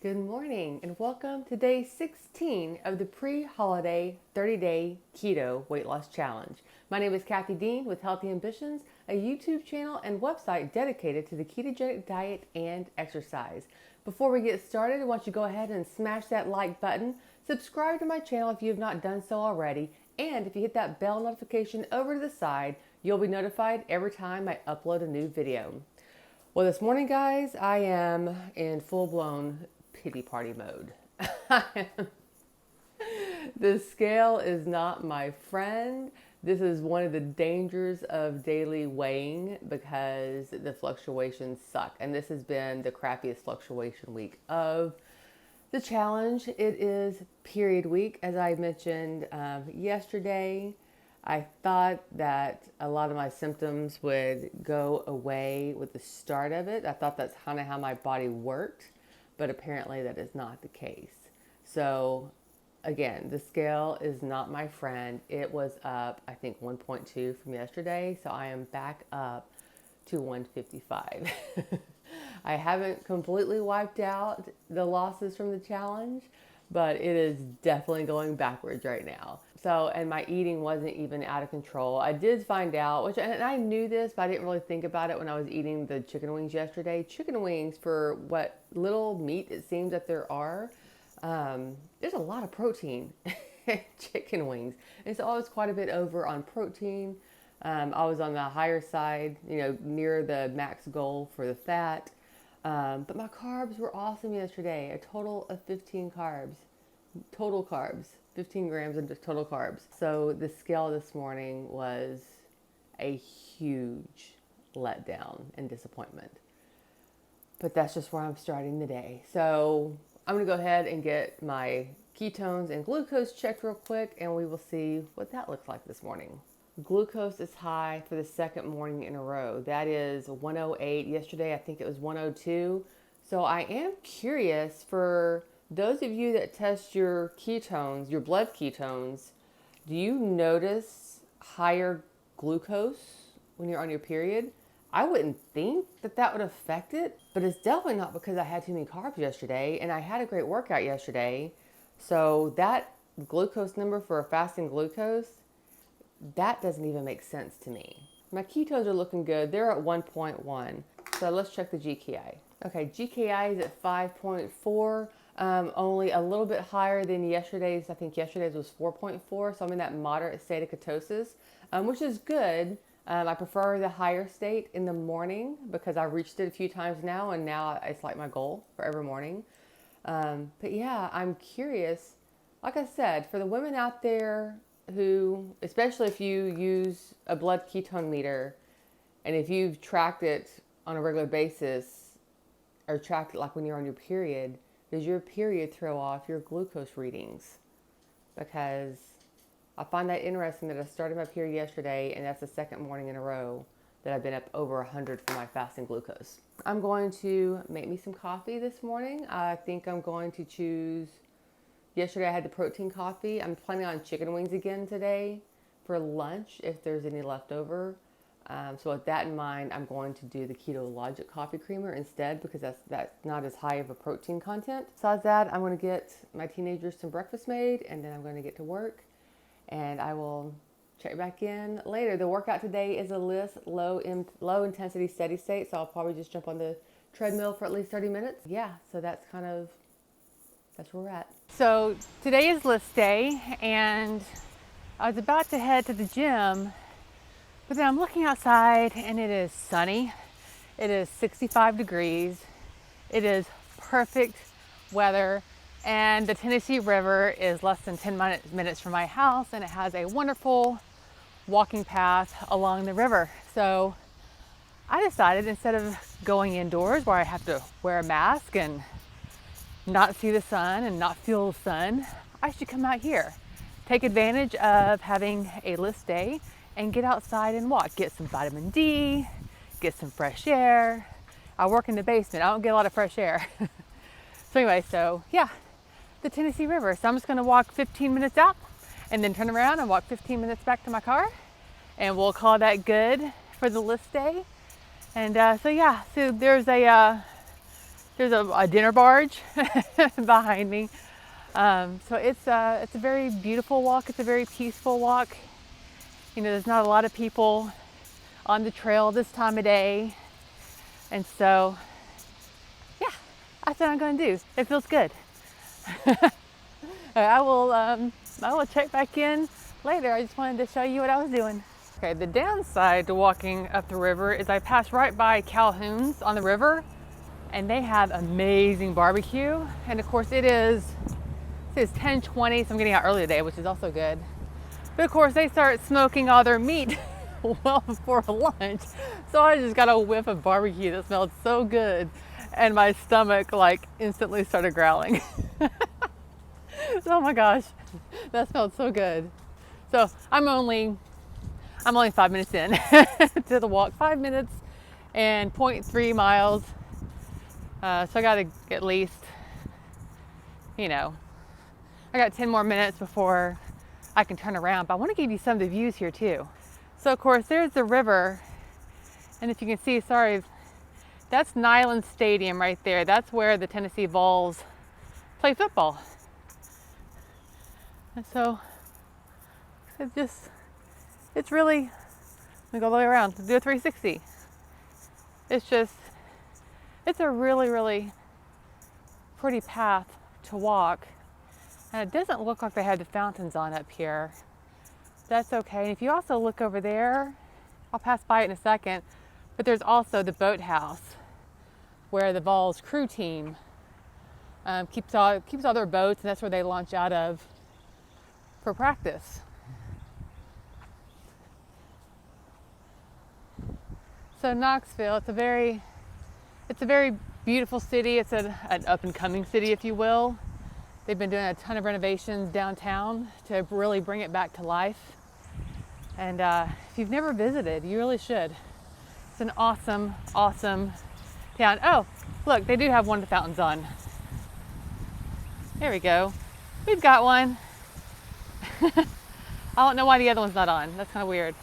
Good morning and welcome to day 16 of the pre-holiday 30-day keto weight loss challenge. My name is Kathy Dean with Healthy Ambitions, a YouTube channel and website dedicated to the ketogenic diet and exercise. Before we get started, I want you to go ahead and smash that like button, subscribe to my channel if you have not done so already, and if you hit that bell notification over to the side, you'll be notified every time I upload a new video. Well, this morning, guys, I am in full-blown pity party mode. The scale is not my friend. This is one of the dangers of daily weighing because the fluctuations suck. And this has been the crappiest fluctuation week of the challenge. It is period week. As I mentioned yesterday, I thought that a lot of my symptoms would go away with the start of it. I thought that's kind of how my body worked. But apparently that is not the case. So again, the scale is not my friend. It was up, I think 1.2 from yesterday. So I am back up to 155. I haven't completely wiped out the losses from the challenge, but it is definitely going backwards right now. So, and my eating wasn't even out of control. I did find out, and I knew this, but I didn't really think about it when I was eating the chicken wings yesterday. Chicken wings, for what little meat it seems that there are, there's a lot of protein in chicken wings. And so I was quite a bit over on protein. I was on the higher side, near the max goal for the fat. But my carbs were awesome yesterday. A total of 15 carbs. Total carbs. 15 grams of total carbs. So the scale this morning was a huge letdown and disappointment. But that's just where I'm starting the day. So I'm going to go ahead and get my ketones and glucose checked real quick, and we will see what that looks like this morning. Glucose is high for the second morning in a row. That is 108. Yesterday, I think it was 102. So I am curious, for those of you that test your ketones, your blood ketones, do you notice higher glucose when you're on your period? I wouldn't think that that would affect it, but it's definitely not because I had too many carbs yesterday and I had a great workout yesterday. So that glucose number for a fasting glucose, that doesn't even make sense to me. My ketones are looking good. They're at 1.1. So let's check the GKI. Okay, GKI is at 5.4. Only a little bit higher than yesterday's. I think yesterday's was 4.4. So I'm in that moderate state of ketosis, which is good. I prefer the higher state in the morning because I've reached it a few times now, and now it's like my goal for every morning. But yeah, I'm curious. Like I said, for the women out there who, especially if you use a blood ketone meter, and if you've tracked it on a regular basis, or tracked it like when you're on your period, does your period throw off your glucose readings? Because I find that interesting that I started my period yesterday, and that's the second morning in a row that I've been up over 100 for my fasting glucose. I'm going to make me some coffee this morning. I think I'm going to choose, yesterday I had the protein coffee. I'm planning on chicken wings again today for lunch if there's any left over. So with that in mind, I'm going to do the Keto Logic coffee creamer instead because that's not as high of a protein content. Besides that, I'm going to get my teenagers some breakfast made, and then I'm going to get to work, and I will check back in later. The workout today is a low intensity steady state, so I'll probably just jump on the treadmill for at least 30 minutes. Yeah, so that's where we're at. So today is list day, and I was about to head to the gym, but then I'm looking outside and it is sunny. It is 65 degrees. It is perfect weather, and the Tennessee River is less than 10 minutes from my house, and it has a wonderful walking path along the river. So I decided, instead of going indoors where I have to wear a mask and not see the sun and not feel the sun, I should come out here, take advantage of having a list day, and get outside and walk, get some vitamin D, get some fresh air. I work in the basement. I don't get a lot of fresh air. So anyway, yeah, the Tennessee River. So I'm just going to walk 15 minutes out and then turn around and walk 15 minutes back to my car, and we'll call that good for the list day. And so there's a There's a dinner barge behind me. So it's a very beautiful walk. It's a very peaceful walk. You know, there's not a lot of people on the trail this time of day. And so, yeah, that's what I'm going to do. It feels good. I will check back in later. I just wanted to show you what I was doing. Okay, the downside to walking up the river is I pass right by Calhoun's on the river, and they have amazing barbecue. And of course it's 10:20, so I'm getting out early today, which is also good. But of course they start smoking all their meat well before lunch. So I just got a whiff of barbecue that smelled so good, and my stomach like instantly started growling. Oh my gosh, that smelled so good. So I'm only 5 minutes in to the walk, 5 minutes and 0.3 miles. So I got to at least, you know, I got 10 more minutes before I can turn around. But I want to give you some of the views here too. So of course there's the river, and if you can see, sorry, that's Neyland Stadium right there. That's where the Tennessee Vols play football. And so it's really, let me go all the way around, do a 360. It's a really, really pretty path to walk. And it doesn't look like they had the fountains on up here. That's okay. And if you also look over there, I'll pass by it in a second, but there's also the boathouse where the Vols crew team keeps all their boats, and that's where they launch out of for practice. So Knoxville, it's a very beautiful city. It's an up and coming city, if you will. They've been doing a ton of renovations downtown to really bring it back to life. And if you've never visited, you really should. It's an awesome, awesome town. Oh, look, they do have one of the fountains on. There we go. We've got one. I don't know why the other one's not on. That's kind of weird.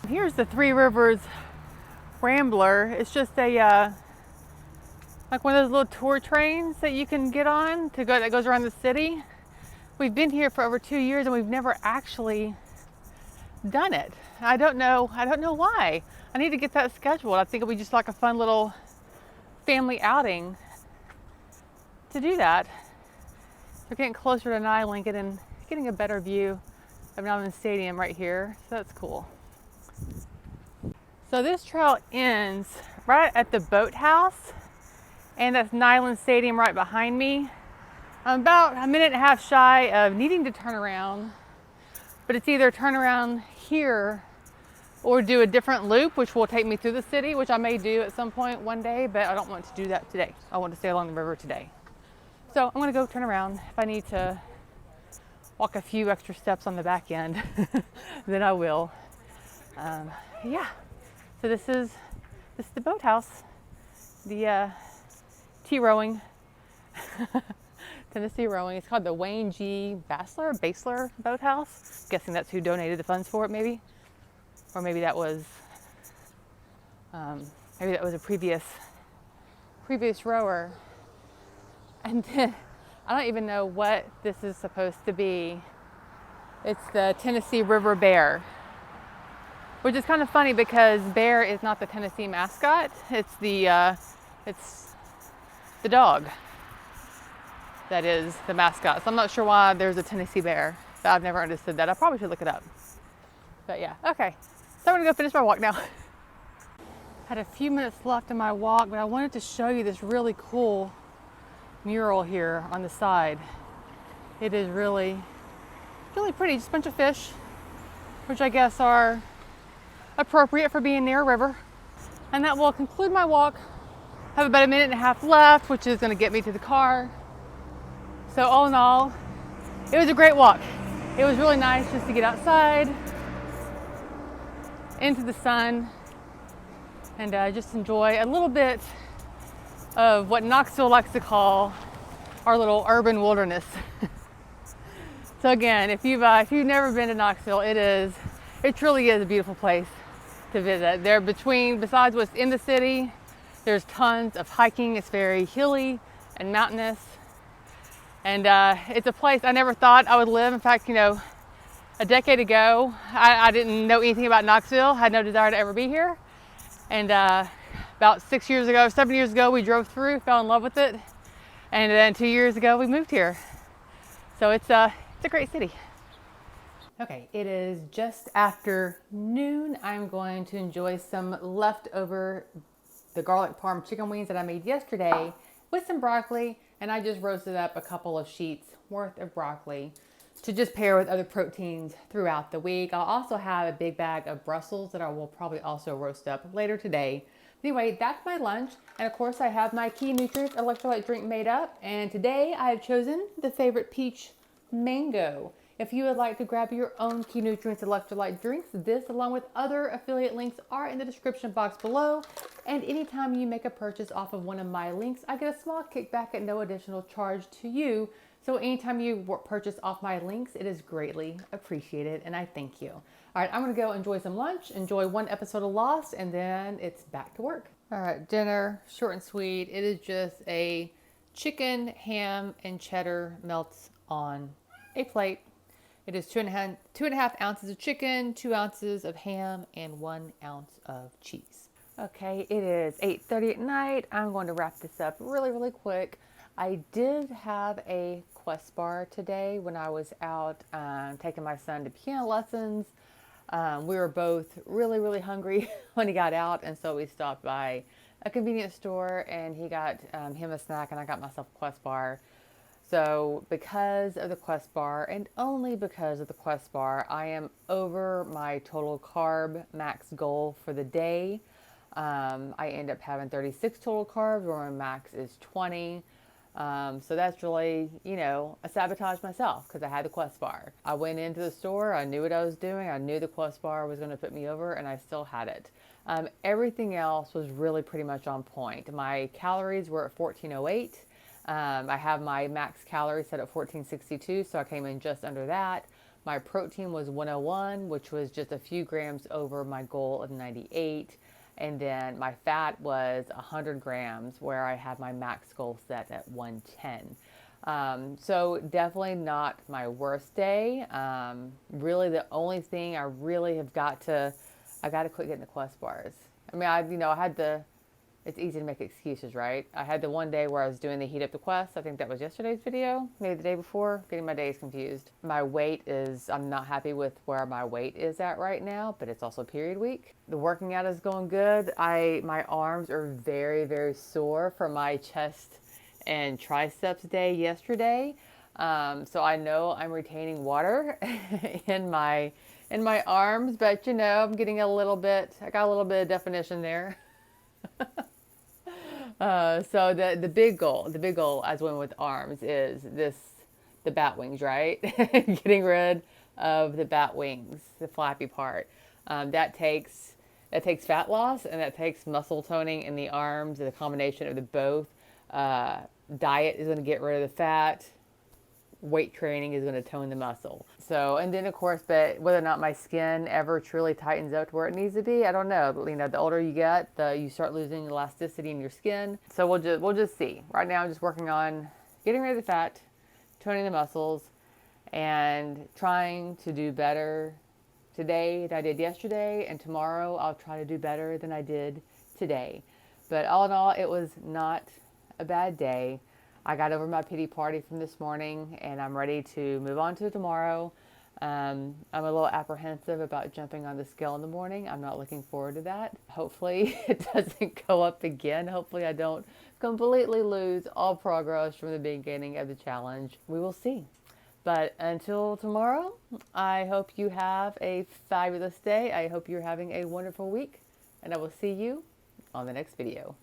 Here's the Three Rivers Rambler. It's just a like one of those little tour trains that you can get on that goes around the city. We've been here for over 2 years and we've never actually done it. I don't know why. I need to get that scheduled. I think it'll be just like a fun little family outing to do that. We're getting closer to Neyland and getting a better view of Neyland Stadium right here. So that's cool. So this trail ends right at the boathouse, and that's Neyland Stadium right behind me. I'm about a minute and a half shy of needing to turn around, but it's either turn around here or do a different loop, which will take me through the city, which I may do at some point one day, but I don't want to do that today. I want to stay along the river today. So I'm gonna go turn around. If I need to walk a few extra steps on the back end, then I will. Yeah, so this is the boathouse, the T-rowing, Tennessee rowing. It's called the Wayne G. Basler Boathouse. Guessing that's who donated the funds for it, maybe, or maybe that was a previous rower. And then I don't even know what this is supposed to be. It's the Tennessee River Bear, which is kind of funny because bear is not the Tennessee mascot. It's the dog that is the mascot. So I'm not sure why there's a Tennessee bear. But I've never understood that. I probably should look it up. But yeah, okay. So I'm gonna go finish my walk now. Had a few minutes left in my walk, but I wanted to show you this really cool mural here on the side. It is really, really pretty. Just a bunch of fish, which I guess are appropriate for being near a river. And that will conclude my walk. I have about a minute and a half left, which is going to get me to the car. So all in all, it was a great walk. It was really nice just to get outside into the sun and just enjoy a little bit of what Knoxville likes to call our little urban wilderness. So again, if you've never been to Knoxville, it truly is a beautiful place to visit. Besides what's in the city, There's tons of hiking. It's very hilly and mountainous. And it's a place I never thought I would live. In fact, you know, a decade ago, I didn't know anything about Knoxville, had no desire to ever be here. And about 6 years ago, 7 years ago, we drove through, fell in love with it. And then 2 years ago, we moved here. So it's a great city. Okay, it is just after noon. I'm going to enjoy some leftover the garlic parm chicken wings that I made yesterday with some broccoli, and I just roasted up a couple of sheets worth of broccoli to just pair with other proteins throughout the week. I'll also have a big bag of Brussels that I will probably also roast up later today. Anyway, that's my lunch, and of course I have my Key Nutrients electrolyte drink made up, and today I have chosen the favorite peach mango. If you would like to grab your own Key Nutrients electrolyte drinks, this along with other affiliate links are in the description box below. And anytime you make a purchase off of one of my links, I get a small kickback at no additional charge to you. So anytime you purchase off my links, it is greatly appreciated, and I thank you. All right, I'm gonna go enjoy some lunch, enjoy one episode of Lost, and then it's back to work. All right, dinner, short and sweet. It is just a chicken, ham, and cheddar melts on a plate. It is two and a half ounces of chicken, 2 ounces of ham, and 1 ounce of cheese. Okay, it is 8:30 at night. I'm going to wrap this up really quick. I did have a Quest bar today when I was out taking my son to piano lessons. We were both really hungry when he got out, and so we stopped by a convenience store, and he got him a snack, and I got myself a Quest bar. So because of the Quest bar, and only because of the Quest bar, I am over my total carb max goal for the day. I end up having 36 total carbs, where my max is 20. So that's really, you know, I sabotaged myself because I had the Quest bar. I went into the store, I knew what I was doing, I knew the Quest bar was going to put me over, and I still had it. Everything else was really pretty much on point. My calories were at 1408. I have my max calories set at 1462, so I came in just under that. My protein was 101, which was just a few grams over my goal of 98. And then my fat was 100 grams, where I had my max goal set at 110. So definitely not my worst day. Really the only thing I really have got to quit getting the Quest bars. I mean, it's easy to make excuses, right? I had the one day where I was doing the heat up the Quest. I think that was yesterday's video, maybe the day before. Getting my days confused. My weight is, I'm not happy with where my weight is at right now, but it's also period week. The working out is going good. My arms are very sore from my chest and triceps day yesterday. So I know I'm retaining water in my arms, but you know, I got a little bit of definition there. So the big goal as one with arms is the bat wings, right? Getting rid of the bat wings, the flappy part. That takes fat loss, and that takes muscle toning in the arms, and the combination of the both. Diet is going to get rid of the fat. Weight training is going to tone the muscle. So, and then of course, but whether or not my skin ever truly tightens up to where it needs to be, I don't know. You know, the older you get, you start losing elasticity in your skin. So we'll just see. Right now, I'm just working on getting rid of the fat, toning the muscles, and trying to do better today than I did yesterday. And tomorrow, I'll try to do better than I did today. But all in all, it was not a bad day. I got over my pity party from this morning, and I'm ready to move on to tomorrow. I'm a little apprehensive about jumping on the scale in the morning. I'm not looking forward to that. Hopefully it doesn't go up again. Hopefully I don't completely lose all progress from the beginning of the challenge. We will see. But until tomorrow, I hope you have a fabulous day. I hope you're having a wonderful week, and I will see you on the next video.